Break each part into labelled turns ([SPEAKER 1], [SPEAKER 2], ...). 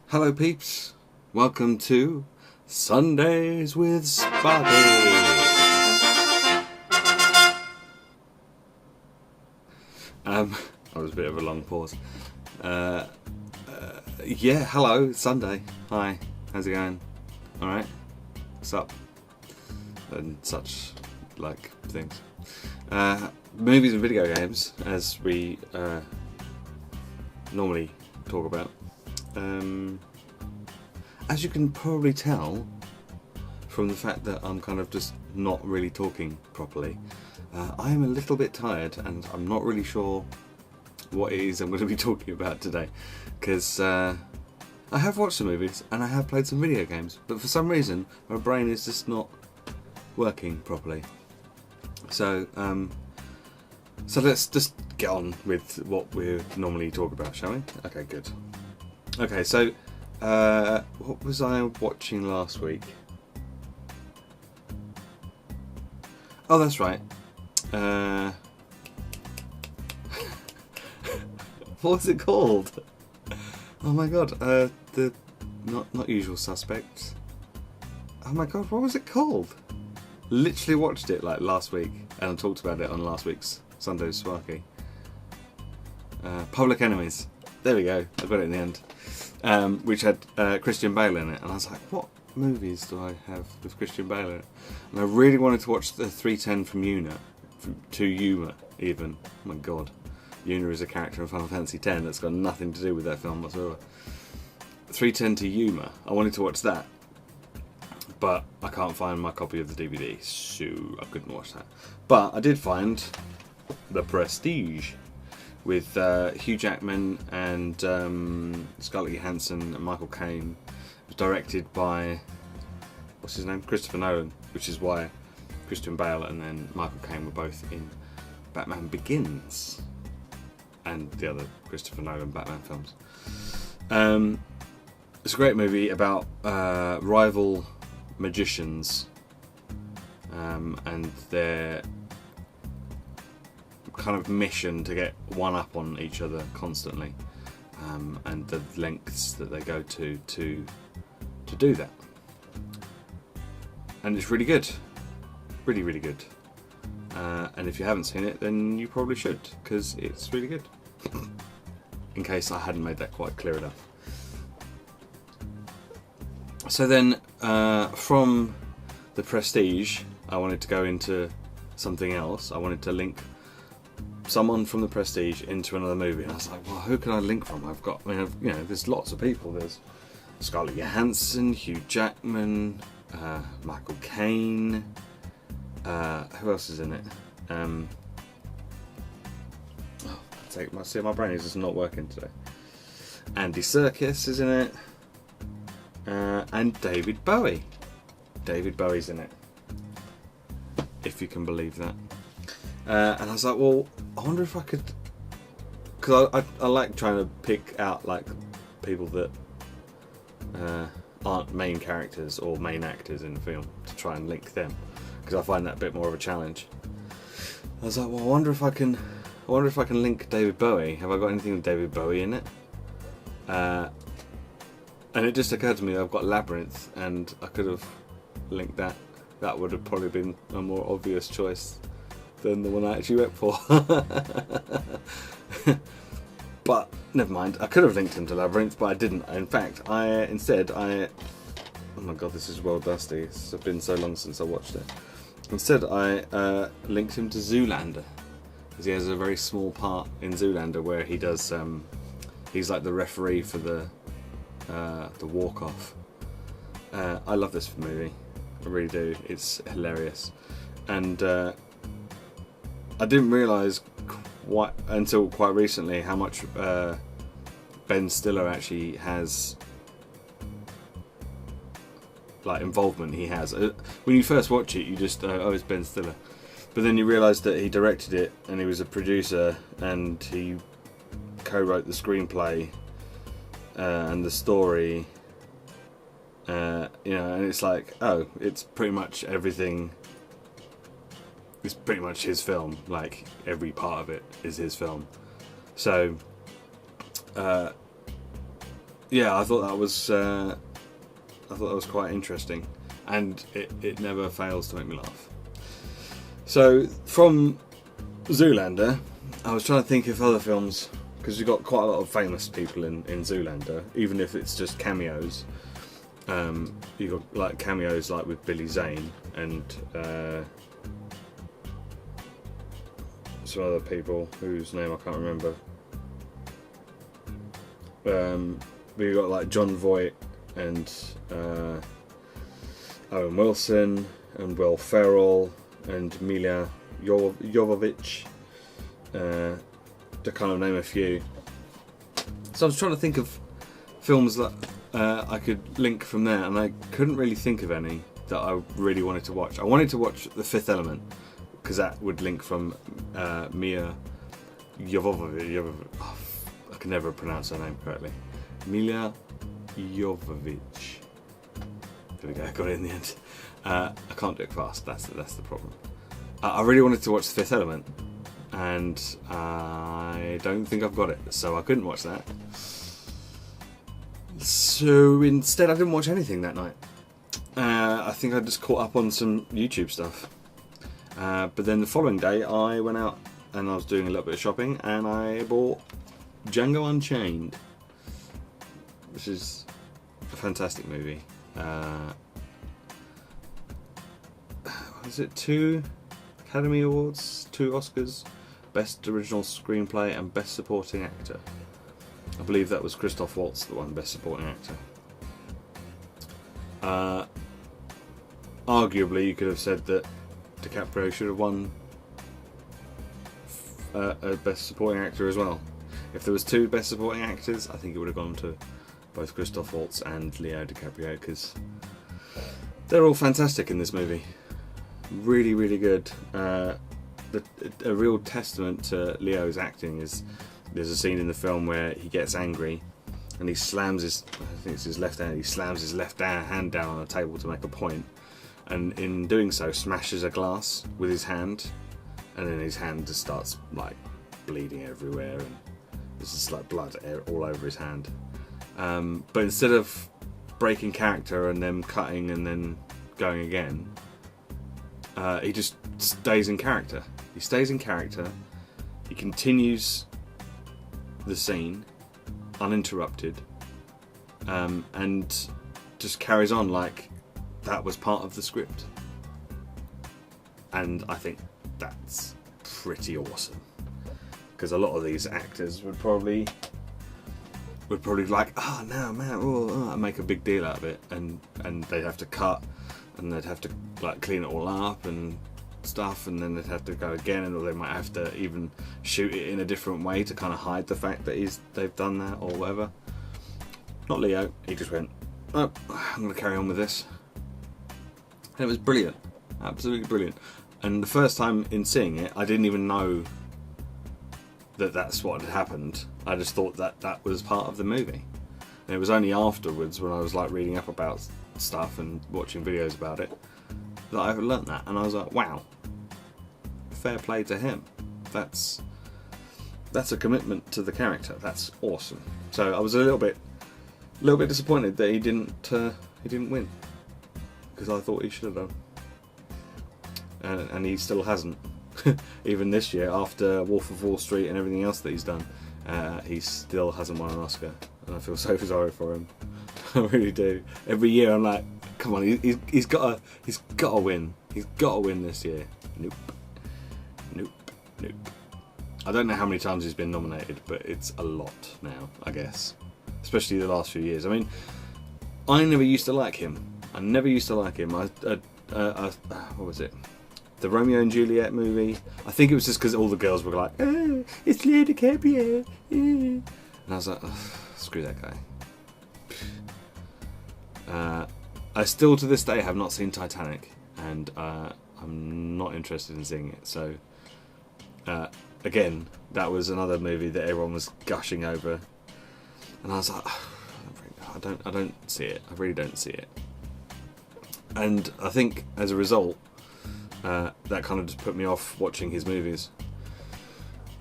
[SPEAKER 1] Hello peeps, welcome to Sundays with Sparky. That was a bit of a long pause. Yeah, hello, it's Sunday. Hi, how's it going? Alright? What's up? And such like things. Movies and video games, as we normally talk about. As you can probably tell from the fact that I'm kind of just not really talking properly, I am a little bit tired and I'm not really sure what it is I'm going to be talking about today, because I have watched some movies and I have played some video games, but for some reason my brain is just not working properly. So let's just get on with what we normally talk about, shall we? Okay, good. Okay, so what was I watching last week? Oh, that's right. What was it called? Oh my god, the not Usual Suspects. Oh my god, what was it called? Literally watched it like last week, and I talked about it on last week's Sunday with Sparky. Public Enemies. There we go. I got it in the end. Which had Christian Bale in it, and I was like, what movies do I have with Christian Bale in it? And I really wanted to watch the 310 from to Yuma even. Oh my god. Yuna is a character in Final Fantasy X that's got nothing to do with that film whatsoever. 310 to Yuma. I wanted to watch that, but I can't find my copy of the DVD, so I couldn't watch that. But I did find The Prestige, with Hugh Jackman and Scarlett Johansson and Michael Caine. It was directed by, what's his name? Christopher Nolan, which is why Christian Bale and then Michael Caine were both in Batman Begins and the other Christopher Nolan Batman films. It's a great movie about rival magicians and their kind of mission to get one up on each other constantly, and the lengths that they go to do that. And it's really good, really good. And if you haven't seen it, then you probably should, because it's really good. In case I hadn't made that quite clear enough. So then, from The Prestige, I wanted to go into something else. I wanted to link someone from The Prestige into another movie, and I was like, well, who can I link from? There's lots of people. There's Scarlett Johansson, Hugh Jackman, Michael Caine. Who else is in it? My brain is just not working today. Andy Serkis is in it, and David Bowie. David Bowie's in it, if you can believe that. And I was like, well, I wonder if I could, because I like trying to pick out like people that aren't main characters or main actors in the film, to try and link them, because I find that a bit more of a challenge. I was like, well, I wonder if I can link David Bowie. Have I got anything with David Bowie in it? And it just occurred to me that I've got Labyrinth, and I could have linked that. That would have probably been a more obvious choice than the one I actually went for. But never mind, I could have linked him to Labyrinth, but I didn't. In fact, oh my god, this is well dusty. It's been so long since I watched it. Instead, I linked him to Zoolander, because he has a very small part in Zoolander where he does. He's like the referee for the walk-off. I love this movie. I really do. It's hilarious, and I didn't realise until quite recently how much Ben Stiller actually has, like, involvement he has. When you first watch it, you just oh, it's Ben Stiller, but then you realise that he directed it and he was a producer and he co-wrote the screenplay and the story. And it's like, oh, it's pretty much everything. It's pretty much his film. Like, every part of it is his film. So yeah, I thought that was quite interesting, and it never fails to make me laugh. So from Zoolander, I was trying to think of other films, because you've got quite a lot of famous people in Zoolander, even if it's just cameos. You've got like cameos like with Billy Zane and some other people whose name I can't remember. But you've got like John Voight and Owen Wilson and Will Ferrell and Mila Jovovich, to kind of name a few. So I was trying to think of films that I could link from there, and I couldn't really think of any that I really wanted to watch. I wanted to watch The Fifth Element, because that would link from Mia Jovovich. Oh, I can never pronounce her name correctly. Mila Jovovich. There we go, I got it in the end. I can't do it fast, that's the problem. I really wanted to watch The Fifth Element, and I don't think I've got it, so I couldn't watch that. So instead I didn't watch anything that night. I think I just caught up on some YouTube stuff. But then the following day I went out and I was doing a little bit of shopping, and I bought Django Unchained, which is a fantastic movie. Was it 2 Academy Awards, 2 Oscars, Best Original Screenplay and Best Supporting Actor. I believe that was Christoph Waltz that won Best Supporting Actor. Arguably, you could have said that DiCaprio should have won a Best Supporting Actor as well. If there was 2 Best Supporting Actors, I think it would have gone to both Christoph Waltz and Leo DiCaprio, because they're all fantastic in this movie. Really, really good. A real testament to Leo's acting is there's a scene in the film where he gets angry and he slams his, I think it's his left hand, he slams his left hand down on a table to make a point, and in doing so smashes a glass with his hand, and then his hand just starts like bleeding everywhere, and there's just like blood all over his hand. But instead of breaking character and then cutting and then going again, he just stays in character. He stays in character, he continues the scene uninterrupted, and just carries on like that was part of the script. And I think that's pretty awesome, because a lot of these actors would probably like, oh no man, and make a big deal out of it, and they'd have to cut, and they'd have to like clean it all up and stuff, and then they'd have to go again, or they might have to even shoot it in a different way to kind of hide the fact that they've done that or whatever. Not Leo, he just went, oh, I'm going to carry on with this. And it was brilliant, absolutely brilliant. And the first time in seeing it, I didn't even know that that's what had happened. I just thought that that was part of the movie. And it was only afterwards, when I was like reading up about stuff and watching videos about it, that I learnt that, and I was like, wow, fair play to him. That's a commitment to the character. That's awesome. So I was a little bit disappointed that he didn't win, because I thought he should have done, and he still hasn't. Even this year, after Wolf of Wall Street and everything else that he's done, he still hasn't won an Oscar, and I feel so sorry for him. I really do. Every year I'm like, come on, he's got to win. He's got to win this year. Nope. I don't know how many times he's been nominated, but it's a lot now, I guess. Especially the last few years. I mean, I never used to like him. What was it? The Romeo and Juliet movie. I think it was just because all the girls were like, oh, it's Leo DiCaprio. And I was like, oh, screw that guy. I still to this day have not seen Titanic, and I'm not interested in seeing it. So again, that was another movie that everyone was gushing over, and I was like, I don't see it. I really don't see it. And I think as a result, that kind of just put me off watching his movies.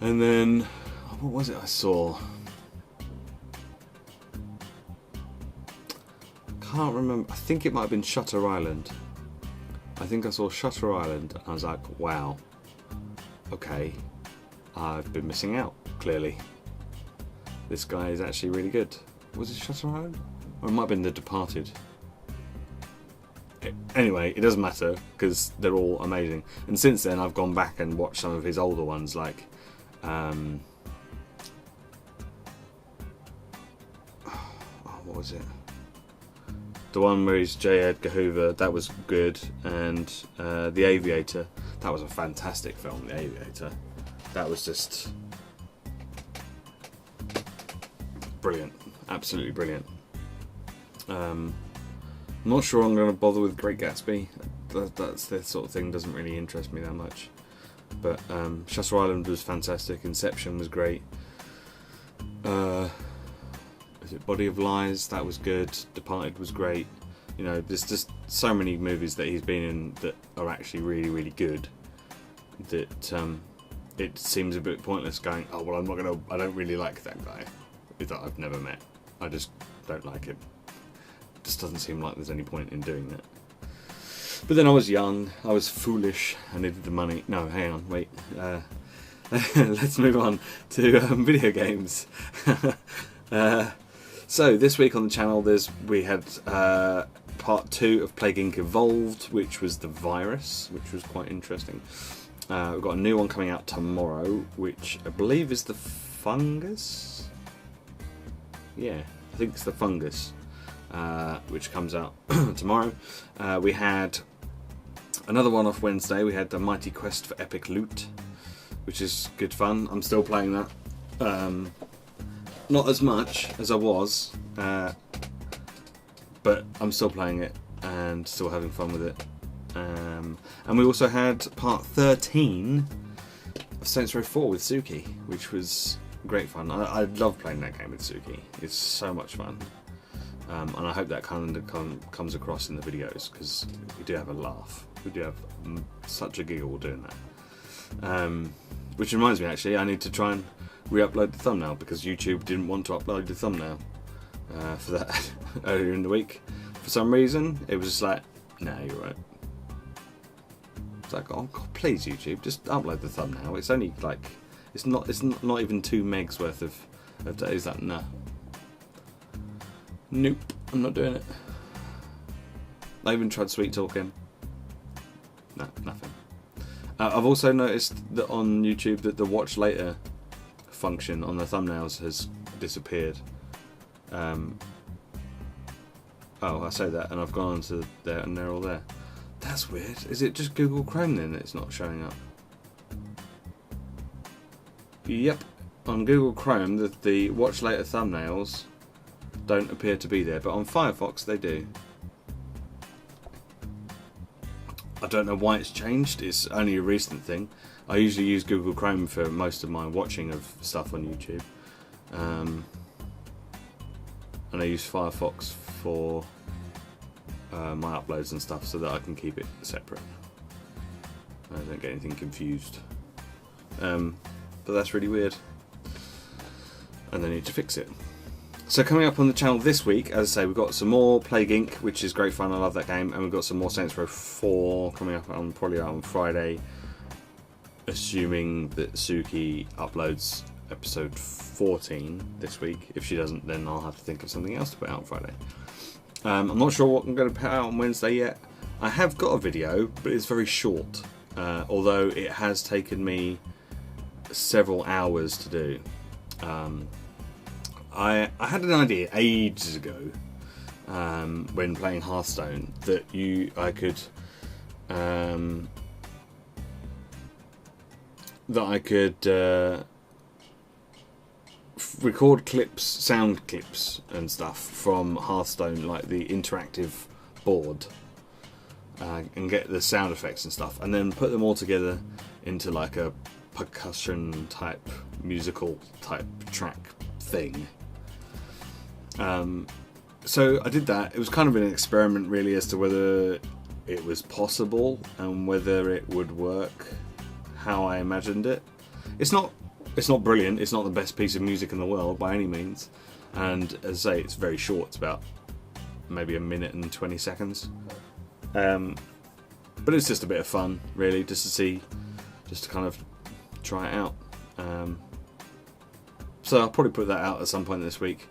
[SPEAKER 1] And then, what was it I saw? can't remember. I think it might have been Shutter Island. I think I saw Shutter Island and I was like, wow, okay, I've been missing out, clearly. This guy is actually really good. Was it Shutter Island? Or it might have been The Departed. Anyway, it doesn't matter because they're all amazing. And since then I've gone back and watched some of his older ones, like what was it? The one where he's J. Edgar Hoover, that was good. And The Aviator, that was a fantastic film, The Aviator. That was just brilliant, absolutely brilliant. I'm not sure I'm going to bother with Great Gatsby. That's the sort of thing, doesn't really interest me that much. But Shutter Island was fantastic, Inception was great. Is it Body of Lies? That was good. Departed was great. You know, there's just so many movies that he's been in that are actually really, really good. That it seems a bit pointless going, oh well, I don't really like that guy that I've never met. I just don't like him. It just doesn't seem like there's any point in doing that. But then I was young, I was foolish, I needed the money. No, hang on, wait. Let's move on to video games. So this week on the channel, we had part 2 of Plague Inc. Evolved, which was the virus, which was quite interesting. We've got a new one coming out tomorrow, which I believe is the fungus. Yeah, I think it's the fungus, which comes out tomorrow. We had another one off Wednesday. We had the Mighty Quest for Epic Loot, which is good fun. I'm still playing that. Not as much as I was, but I'm still playing it and still having fun with it. And we also had part 13 of Saints Row 4 with Suki, which was great fun. I love playing that game with Suki. It's so much fun. And I hope that kind of comes across in the videos, because we do have a laugh. We do have such a giggle doing that. Which reminds me, actually, I need to try and re-upload the thumbnail, because YouTube didn't want to upload the thumbnail for that earlier in the week. For some reason, it was just like, nah, you're right. It's like, oh God, please YouTube, just upload the thumbnail. It's only like, it's not even 2 megs worth of days. Like, nah. Nope, I'm not doing it. I even tried sweet talking. No, nothing. I've also noticed that on YouTube that the watch later function on the thumbnails has disappeared. Oh, I say that and I've gone onto there and they're all there. That's weird. Is it just Google Chrome then that's not showing up? Yep, on Google Chrome the watch later thumbnails don't appear to be there, but on Firefox they do. I don't know why it's changed. It's only a recent thing. I usually use Google Chrome for most of my watching of stuff on YouTube, and I use Firefox for my uploads and stuff, so that I can keep it separate. I don't get anything confused. But that's really weird, and I need to fix it. So coming up on the channel this week, as I say, we've got some more Plague Inc., which is great fun. I love that game, and we've got some more Saints Row 4 coming up probably out on Friday, assuming that Suki uploads episode 14 this week. If she doesn't, then I'll have to think of something else to put out on Friday. I'm not sure what I'm going to put out on Wednesday yet. I have got a video, but it's very short, although it has taken me several hours to do. I had an idea ages ago when playing Hearthstone that I could record clips, sound clips and stuff from Hearthstone, like the interactive board, and get the sound effects and stuff, and then put them all together into like a percussion type, musical type track thing. So I did that. It was kind of an experiment really as to whether it was possible and whether it would work how I imagined it. It's not brilliant. It's not the best piece of music in the world by any means. And as I say, it's very short. It's about maybe a minute and 20 seconds. But it's just a bit of fun, really, just to kind of try it out. So I'll probably put that out at some point this week.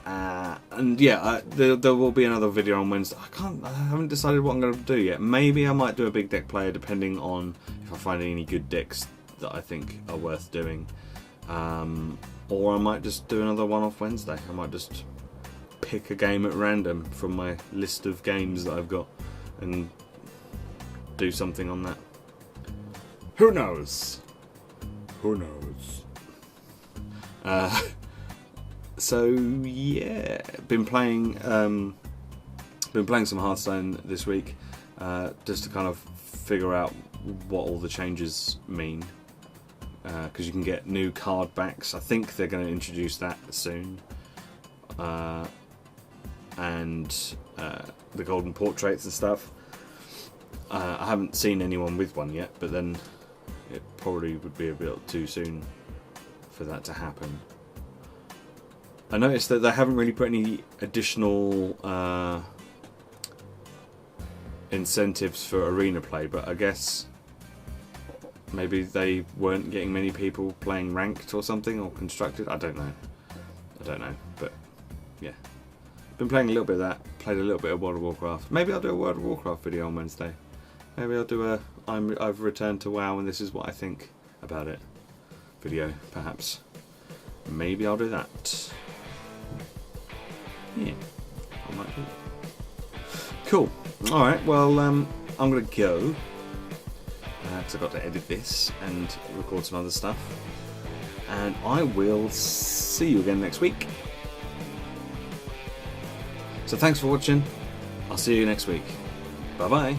[SPEAKER 1] And yeah, there will be another video on Wednesday. I haven't decided what I'm going to do yet. Maybe I might do a big deck player, depending on if I find any good decks that I think are worth doing. Or I might just do another one off Wednesday. I might just pick a game at random from my list of games that I've got and do something on that. Who knows? Who knows? So yeah, been playing some Hearthstone this week, just to kind of figure out what all the changes mean. Because you can get new card backs. I think they're going to introduce that soon. And the golden portraits and stuff. I haven't seen anyone with one yet, but then it probably would be a bit too soon for that to happen. I noticed that they haven't really put any additional incentives for arena play, but I guess maybe they weren't getting many people playing ranked or something, or constructed. I don't know, but yeah, been playing a little bit of that. Played a little bit of World of Warcraft. Maybe I'll do a World of Warcraft video on Wednesday. Maybe I'll do I've returned to WoW and this is what I think about it video, perhaps. Maybe I'll do that. Yeah, I might do that. Cool. Alright, well, I'm going to go. Because I've got to edit this and record some other stuff. And I will see you again next week. So thanks for watching. I'll see you next week. Bye bye.